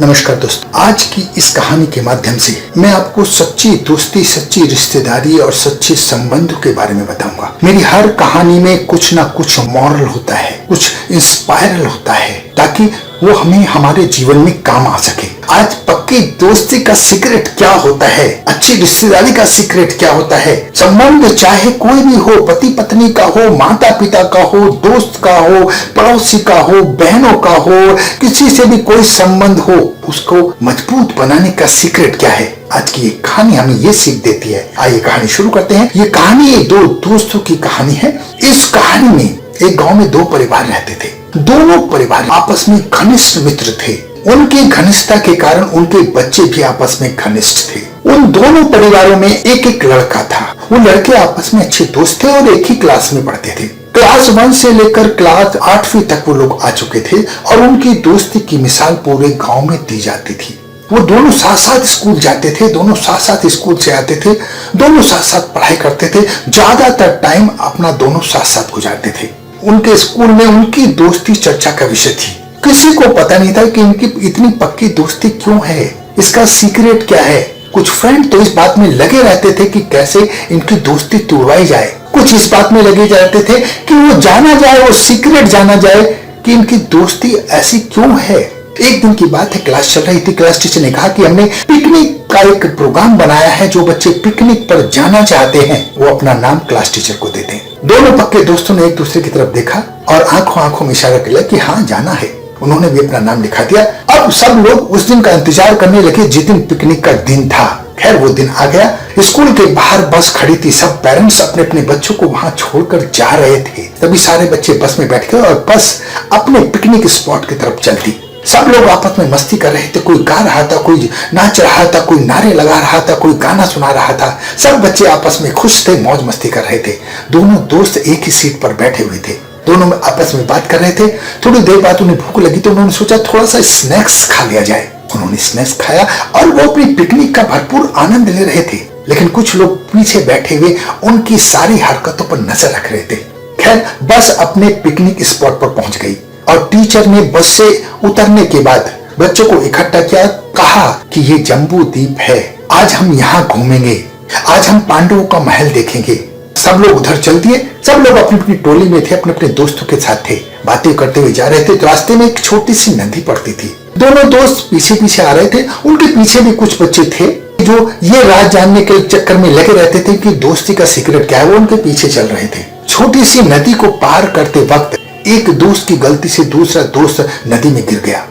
नमस्कार दोस्तों, आज की इस कहानी के माध्यम से मैं आपको सच्ची दोस्ती, सच्ची रिश्तेदारी और सच्चे संबंधों के बारे में बताऊंगा। मेरी हर कहानी में कुछ ना कुछ मॉरल होता है, कुछ इंस्पायरल होता है, ताकि वो हमें हमारे जीवन में काम आ सके। आज पक्की दोस्ती का सीक्रेट क्या होता है, अच्छी रिश्तेदारी का सीक्रेट क्या होता है, संबंध चाहे कोई भी हो, पति पत्नी का हो, माता पिता का हो, दोस्त का हो, पड़ोसी का हो, बहनों का हो, किसी से भी कोई संबंध हो, उसको मजबूत बनाने का सीक्रेट क्या है। आज की ये कहानी हमें ये सीख देती है। आइए कहानी शुरू करते हैं। ये कहानी दो दोस्तों की कहानी है। इस कहानी में एक गांव में दो परिवार रहते थे। दोनों परिवार आपस में घनिष्ठ मित्र थे। उनकी घनिष्ठता के कारण उनके बच्चे भी आपस में घनिष्ठ थे। उन दोनों परिवारों में एक एक लड़का था। वो लड़के आपस में अच्छे दोस्त थे और एक ही क्लास में पढ़ते थे। क्लास 1 से लेकर क्लास 8वीं तक वो लोग आ चुके थे और उनकी दोस्ती की मिसाल पूरे गांव में दी जाती थी। वो दोनों साथ साथ स्कूल जाते थे, दोनों साथ साथ स्कूल से आते थे, दोनों साथ साथ पढ़ाई करते थे, ज्यादातर टाइम अपना दोनों साथ साथ गुजारते थे। उनके स्कूल में उनकी दोस्ती चर्चा का विषय थी। किसी को पता नहीं था कि इनकी इतनी पक्की दोस्ती क्यों है, इसका सीक्रेट क्या है। कुछ फ्रेंड तो इस बात में लगे रहते थे कि कैसे इनकी दोस्ती तोड़वाई जाए, कुछ इस बात में लगे रहते थे कि वो जाना जाए, वो सीक्रेट जाना जाए कि इनकी दोस्ती ऐसी क्यों है। एक दिन की बात है, क्लास चल रही थी। क्लास टीचर ने कहा कि हमने पिकनिक का एक प्रोग्राम बनाया है। जो बच्चे पिकनिक पर जाना चाहते हैं वो अपना नाम क्लास टीचर को दे दें। दोनों पक्के दोस्तों ने एक दूसरे की तरफ देखा और आंखों आंखों में इशारा किया कि हाँ जाना है। उन्होंने भी अपना नाम लिखा दिया। अब सब लोग उस दिन का इंतजार करने लगे जिस दिन पिकनिक का दिन था। खैर वो दिन आ गया। स्कूल के बाहर बस खड़ी थी। सब पेरेंट्स अपने अपने बच्चों को वहां छोड़कर जा रहे थे। तभी सारे बच्चे बस में बैठ गए और बस अपने पिकनिक स्पॉट की तरफ चल दी। सब लोग आपस में मस्ती कर रहे थे। कोई गा रहा था, कोई नाच रहा था, कोई नारे लगा रहा था, कोई गाना सुना रहा था। सब बच्चे आपस में खुश थे, मौज मस्ती कर रहे थे। दोनों दोस्त एक ही सीट पर बैठे हुए थे। दोनों आपस में बात कर रहे थे। थोड़ी देर बाद उन्हें भूख लगी तो उन्होंने सोचा थोड़ा सा स्नैक्स खा लिया जाए। उन्होंने स्नैक्स खाया और वो अपनी पिकनिक का भरपूर आनंद ले रहे थे। लेकिन कुछ लोग पीछे बैठे हुए उनकी सारी हरकतों पर नजर रख रहे थे। खैर बस अपने पिकनिक स्पॉट पर पहुंच गई और टीचर ने बस से उतरने के बाद बच्चों को इकट्ठा किया। कहा कि ये जम्बू द्वीप है, आज हम यहाँ घूमेंगे, आज हम पांडवों का महल देखेंगे। सब लोग उधर चल दिए। सब लोग अपनी अपनी टोली में थे, अपने अपने दोस्तों के साथ थे, बातें करते हुए जा रहे थे। तो रास्ते में एक छोटी सी नदी पड़ती थी। दोनों दोस्त पीछे पीछे आ रहे थे। उनके पीछे भी कुछ बच्चे थे जो ये राज जानने के चक्कर में लगे रहते थे कि दोस्ती का सीक्रेट क्या है। वो उनके पीछे चल रहे थे। छोटी सी नदी को पार करते वक्त एक दोस्त की गलती से दूसरा दोस्त नदी में गिर गया।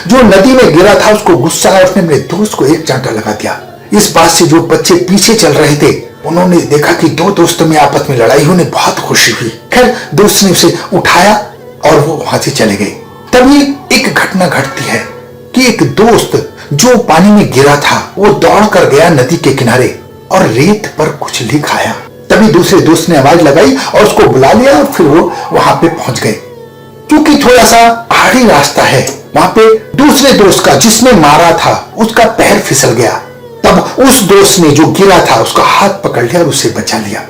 जो नदी में गिरा था उसको गुस्सा आया, उसने अपने दोस्त को एक चांटा लगा दिया। इस बात से जो बच्चे पीछे चल रहे थे उन्होंने देखा कि दो दोस्तों में आपस में लड़ाई होने बहुत खुशी हुई। खैर दोस्त ने उसे उठाया और वो वहां से चले गए। तभी एक घटना घटती है कि एक दोस्त जो पानी में गिरा था वो दौड़ कर गया नदी के किनारे और रेत पर कुछ लिख आया। तभी दूसरे दोस्त ने आवाज लगाई और उसको बुला लिया और फिर वो वहां पे पहुंच गए। क्योंकि थोड़ा सा पहाड़ी रास्ता है, वहां पे दूसरे दोस्त का जिसने मारा था उसका पैर फिसल गया। तब उस दोस्त ने जो गिरा था उसका हाथ पकड़ लिया और उसे बचा लिया।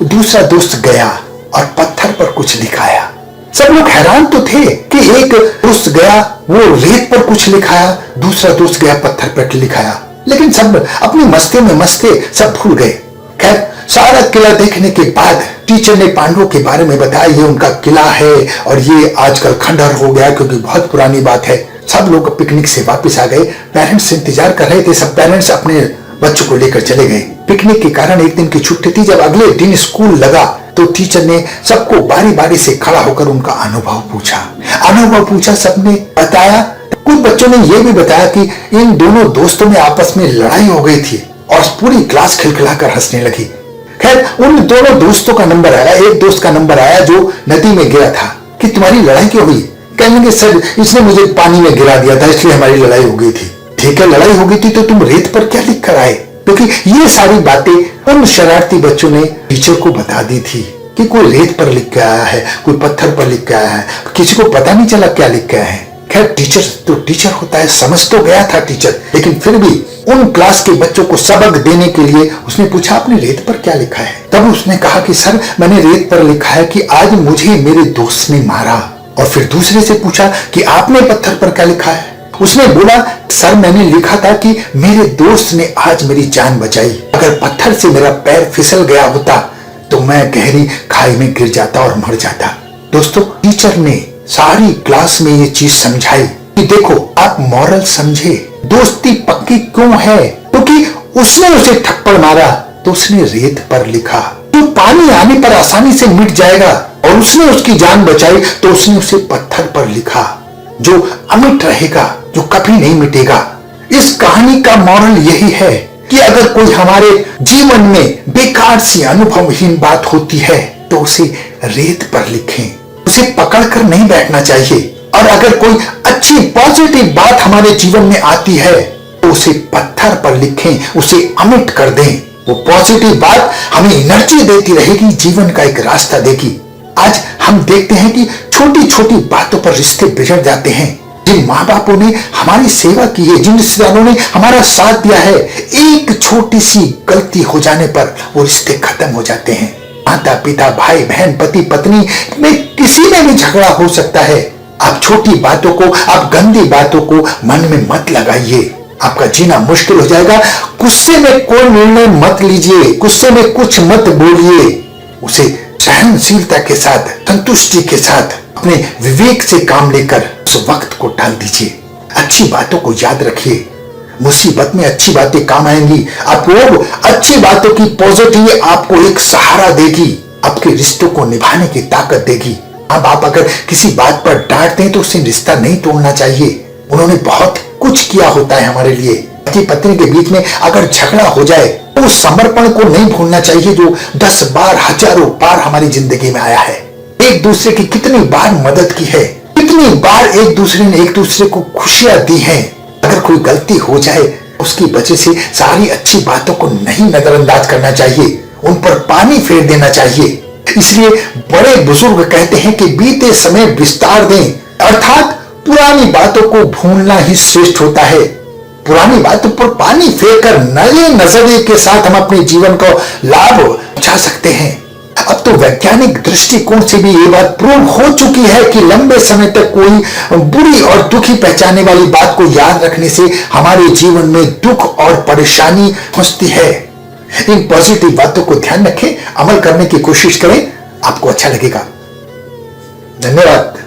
दूसरा दोस्त गया और पत्थर पर कुछ लिखाया। सब लोग हैरान तो थे कि एक दोस्त गया वो रेत पर कुछ लिखाया, दूसरा दोस्त गया पत्थर पर लिखाया। लेकिन सब अपनी मस्ती में मस्ते सब भूल गए। खैर सारा किला देखने के बाद टीचर ने पांडवों के बारे में बताया, ये उनका किला है और ये आजकल खंडहर हो गया क्योंकि बहुत पुरानी बात है। सब लोग पिकनिक से वापस आ गए। पेरेंट्स इंतजार कर रहे थे। सब पेरेंट्स अपने बच्चों को लेकर चले गए। पिकनिक के कारण एक दिन की छुट्टी थी। जब अगले दिन स्कूल लगा तो टीचर ने सबको बारी बारी से खड़ा होकर उनका अनुभव पूछा। सबने बताया। कुछ बच्चों ने यह भी बताया कि इन दोनों दोस्तों में आपस में लड़ाई हो गई थी और पूरी क्लास खिलखिलाकर हंसने लगी। खैर उन दोनों दोस्तों का नंबर आया। एक दोस्त का नंबर आया जो नदी में गिरा था कि तुम्हारी लड़ाई क्यों हुई। कहेंगे सर इसने मुझे पानी में गिरा दिया था इसलिए हमारी लड़ाई हो गई थी। ठीक है लड़ाई हो गई थी तो तुम रेत पर क्या लिख कर आए। क्योंकि ये सारी बातें उन शरारती बच्चों ने टीचर को बता दी थी कि कोई रेत पर लिख के आया है, कोई पत्थर पर लिख के आया है। किसी को पता नहीं चला क्या लिख के आया है। खैर टीचर तो टीचर होता है, समझ तो गया था टीचर। लेकिन फिर भी उन क्लास के बच्चों को सबक देने के लिए उसने पूछा आपने रेत पर क्या लिखा है। तब उसने कहा कि सर मैंने रेत पर लिखा है कि आज मुझे मेरे दोस्त ने मारा। और फिर दूसरे से पूछा कि आपने पत्थर पर क्या लिखा है। उसने बोला, सर मैंने लिखा था कि मेरे दोस्त ने आज मेरी जान बचाई। अगर पत्थर से मेरा पैर फिसल गया होता तो मैं गहरी खाई में गिर जाता और मर जाता। दोस्तों, टीचर ने सारी क्लास में ये चीज समझाई कि देखो, आप मॉरल समझे, दोस्ती पक्की क्यों है, क्योंकि उसने उसे थप्पड़ मारा तो उसने रेत पर लिखा, जो पानी आने पर आसानी से मिट जाएगा, और उसने उसकी जान बचाई तो उसने उसे पत्थर पर लिखा, जो अमिट रहेगा, जो कभी नहीं मिटेगा। इस कहानी का मॉरल यही है कि अगर कोई हमारे जीवन में बेकार सी अनुभवहीन बात होती है तो उसे रेत पर लिखें, उसे पकड़कर नहीं बैठना चाहिए। और अगर कोई अच्छी पॉजिटिव बात हमारे जीवन में आती है तो उसे पत्थर पर लिखें, उसे अमिट कर दें। वो पॉजिटिव बात हमें एनर्जी देती रहेगी, जीवन का एक रास्ता देगी। आज हम देखते हैं कि छोटी छोटी बातों पर रिश्ते बिगड़ जाते हैं। जिन माँ बापों ने हमारी सेवा की है, जिन रिश्तेदारों ने हमारा साथ दिया है, एक छोटी सी गलती हो जाने पर वो रिश्ते खत्म हो जाते हैं। माता पिता, भाई बहन, पति पत्नी में किसी में भी झगड़ा हो सकता है। आप छोटी बातों को, आप गंदी बातों को मन में मत लगाइए, आपका जीना मुश्किल हो जाएगा। गुस्से में कोई निर्णय मत लीजिए, गुस्से में कुछ मत बोलिए, उसे सहनशीलता के साथ, संतुष्टि के साथ, अपने विवेक से काम लेकर उस वक्त को टाल दीजिए। अच्छी बातों को याद रखिए, मुसीबत में अच्छी बातें काम आएंगी। आपको अच्छी बातों की पॉजिटिव आपको एक सहारा देगी, आपके रिश्तों को निभाने की ताकत देगी। अब आप अगर किसी बात पर डांटते हैं तो उससे रिश्ता नहीं तोड़ना चाहिए। उन्होंने बहुत कुछ किया होता है हमारे लिए। पति पत्नी के बीच में अगर झगड़ा हो जाए तो उस समर्पण को नहीं भूलना चाहिए जो 10 बार, हजारों बार हमारी जिंदगी में आया है। एक दूसरे की कितनी बार मदद की है, कितनी बार एक दूसरे ने एक दूसरे को खुशियां दी हैं। अगर कोई गलती हो जाए उसकी वजह से सारी अच्छी बातों को नहीं नजरअंदाज करना चाहिए, उन पर पानी फेर देना चाहिए। इसलिए बड़े बुजुर्ग कहते हैं कि बीते समय विस्तार दें, अर्थात पुरानी बातों को भूलना ही श्रेष्ठ होता है। पुरानी बातों पर पानी फेंककर नए नजरिए के साथ हम अपने जीवन को लाभ उठा सकते हैं। अब तो वैज्ञानिक दृष्टिकोण से भी ये बात प्रूव हो चुकी है कि लंबे समय तक कोई बुरी और दुखी पहचाने वाली बात को याद रखने से हमारे जीवन में दुख और परेशानी पहुंचती है। इन पॉजिटिव बातों को ध्यान रखें, अमल करने की कोशिश करें, आपको अच्छा लगेगा। धन्यवाद।